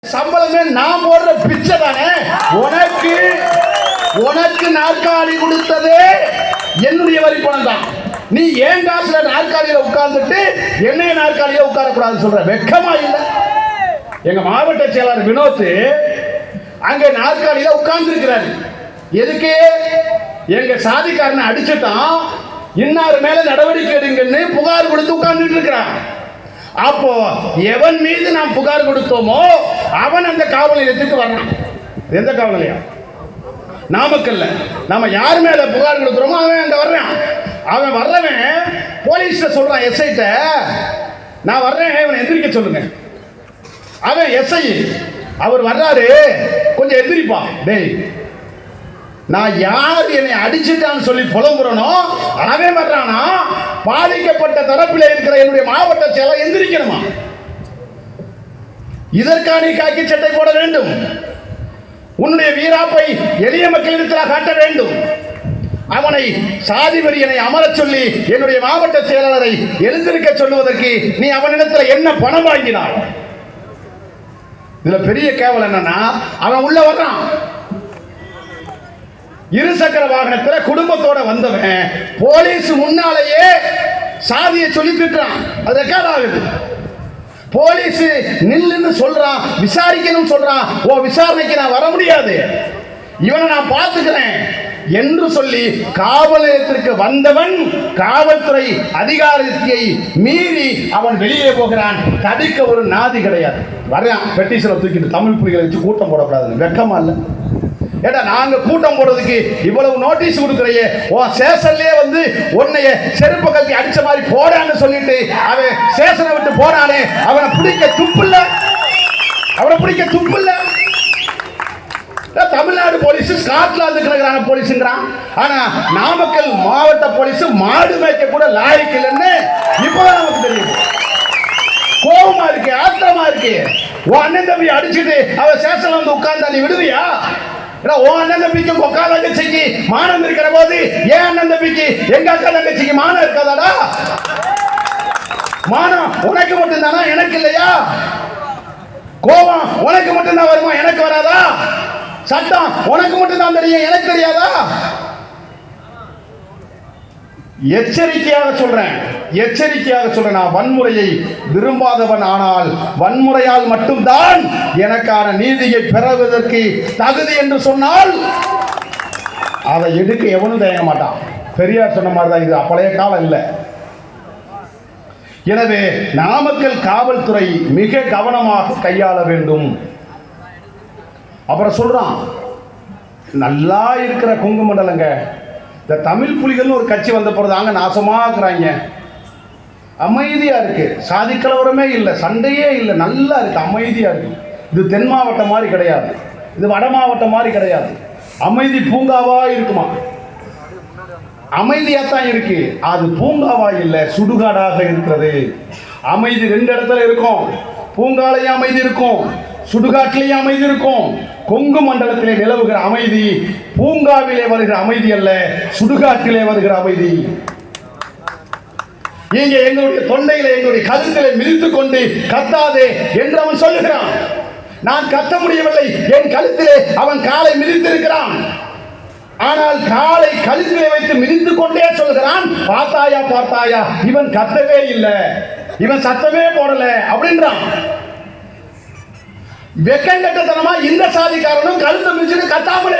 சம்பளமே நான் போடுற பிச்சை தானே. உனக்கு உனக்கு நாற்காலி கொடுத்ததே என்னுடைய வரி பணம் தான். நீ ஏன் காசுல நாற்காலியில உட்கார்ந்துட்டு என்னைய நாற்காலியில உட்காரக்கூடாதுன்னு சொல்ற வெக்கமா இல்லை? எங்க மாவட்ட செயலாளர் வினோத் அங்க நாற்காலியில உட்கார்ந்து இருக்கிறாரு. எதுக்கு? எங்க சாதிக்காரனை அடிச்சுட்டான், இன்னார் மேல நடவடிக்கை எடுங்கன்னு புகார் கொடுத்து உட்கார்ந்துட்டு இருக்கிறான். அப்போ எவன் மீது நாம் புகார் கொடுத்தோமோ அவன் அந்த காவல் நிலையத்துக்கு வர்றான். எந்த காவல் நிலையம்? நாமக்கல்ல. நம்ம யார் மேல புகார் கொடுக்கிறோமோ அவன் அங்க வர்றான். அவன் வர்றவன் போலீஸ்ல சொல்றான், எஸ்ஐட்ட நான் வர்றேன், இவனை எந்திரிக்க சொல்லுங்க. அவன் எஸ்ஐ, அவர் வர்றாரு, கொஞ்சம் எந்திரிப்பா. டேய், நான் யார் என்னை அடிச்சுட்டான்னு சொல்லி புலம்புறனோ அவன் வர்றானா, பாதிக்கப்பட்ட தரப்பில் இருக்கிற என்னுடைய மாவட்ட செயலர் எந்திரிக்கணுமா? இதற்கான காக்கி சட்டை போட வேண்டும். உன்னுடைய வீராப்பை எளிய மக்களிடத்தில் காட்ட வேண்டும். அவனை சாதி வெறியனை அமரச் சொல்லி என்னுடைய மாவட்ட செயலாளரை எழுந்திருக்க சொல்லுவதற்கு நீ அவனிடத்தில் என்ன பணம் வாங்கினாய்? இதுல பெரிய கேவலம் என்னன்னா, அவன் உள்ள வர்றான், இருசக்கர வாகனத்தில் குடும்பத்தோட வந்தவன் போலீஸ் முன்னாலேயே சாதியை சொல்லி திட்டுறான். அது ரெக்கார்ட் ஆகுது. போலீஸ் நில்லுன்னு சொல்றான், விசாரிக்கணும் சொல்றான். ஓ, விசாரணைக்கு நான் வர முடியாது, இவனை நான் பார்த்துக்கிறேன் என்று சொல்லி காவல் நிலையத்திற்கு வந்தவன் காவல்துறை அதிகாரத்தை மீறி அவன் வெளியே போகிறான். தடுக்க ஒரு நாதி கிடையாது. வரையான் பெட்டிஷனை தூக்கிட்டு தமிழ் புலிகளை வச்சு கூட்டம் போடக்கூடாதுன்னு. வெக்கமா இல்லை? ஏடா, நாங்க கூட்டம் போடுறதுக்கு இவ்வளவு நோட்டீஸ் கொடுக்குறையே, உன் சேஷன்லயே வந்து உன்னைய செருப்பு கல்வி அடிச்ச மாதிரி போடான்னு சொல்லிட்டு அவன் சேஷனை விட்டு போறானே, அவனை பிடிக்க துப்பில்ல, அவனை பிடிக்க துப்பில்ல. தமிழ்நாடு போலீஸ் ஸ்காட்லாந்து கிடக்குறான போலீஸ்ங்கிறான். ஆனா நாமக்கல் மாவட்ட போலீஸ் மாடு மேய்க்க கூட லாய்க்கு இல்லைன்னு இப்பதான் நமக்கு தெரியும். கோபமா இருக்கு, ஆத்திரமா இருக்கு. உன் அண்ணன் தம்பி அடிச்சுட்டு அவன் சேஷன்ல வந்து உட்கார்ந்தா நீ விடுவியா? உன் அண்ணன் தம்பிக்கு அக்கா தங்கச்சிக்கு மானம் இருக்கிற போது ஏன் அண்ணன் தம்பிக்கு எங்க அக்கா தங்கச்சிக்கு மானம் இருக்காதாடா? மானம் உனக்கு மட்டும்தானா, எனக்கு இல்லையா? கோபம் உனக்கு மட்டும்தான் வருமா, எனக்கு வராதா? சட்டம் உனக்கு மட்டும்தான் தெரியும், எனக்கு தெரியாதா? எச்சரிக்கையாக சொல்றேன், எச்சரிக்கையாக சொல்றேன். நான் வன்முறையை விரும்பாதவன், ஆனால் வன்முறையால் மட்டும்தான் எனக்கான நீதியை பெறுவதற்கு தகுதி என்று சொன்னால் அதை எடுக்க எவனும் தயங்க மாட்டான். பெரியார் சொன்ன மாதிரி தான், இது பழைய காலம் இல்லை. எனவே நாமக்கல் காவல்துறை மிக கவனமாக கையாள வேண்டும். அப்புறம் சொல்றான், நல்லா இருக்கிற கொங்கு மண்டலங்க, இந்த தமிழ் புலிகள் ஒரு கட்சி வந்த பிறதாங்க நாசமா இருக்கிறாங்க. அமைதியா இருக்கு, சாதி கலவரமே இல்லை, சண்டையே இல்லை, நல்லா இருக்கு, அமைதியா இருக்கு. இது தென் மாவட்டம் மாதிரி கிடையாது, இது வட மாவட்டம் மாதிரி கிடையாது. அமைதி பூங்காவா இருக்குமா? அமைதியாத்தான் இருக்கு. அது பூங்காவா இல்லை, சுடுகாடாக இருக்கிறது. அமைதி ரெண்டு இடத்துல இருக்கும். பூங்காலையும் அமைதி இருக்கும், சுடுகாட்டிலேயும் அமைதி இருக்கும். கொங்கு மண்டலத்திலே நிலவுகிற அமைதி பூங்காவிலே வருகிற அமைதி அல்ல, சுடுகாட்டிலே வருகிற அமைதி. இங்கே எங்களுடைய தொண்டையில எங்களுடைய கழுத்திலே மிதித்துக் கொண்டு கத்தாதே என்று அவன் சொல்லுகிறான். நான் கத்த முடியவில்லை, என் கழுத்திலே அவன் காலை மிதித்திருக்கிறான். ஆனால் காலை கழுத்திலே வைத்து மிதித்துக் கொண்டே சொல்கிறான், பார்த்தாயா பார்த்தாயா, இவன் கத்தவே இல்லை, இவன் சத்தமே போடல அப்படின்றான். வெக்கங்கட்டத்தனமா இந்த சாதிக்காரனும் கழுத்தை மிதிச்சுட்டு கத்தாமலே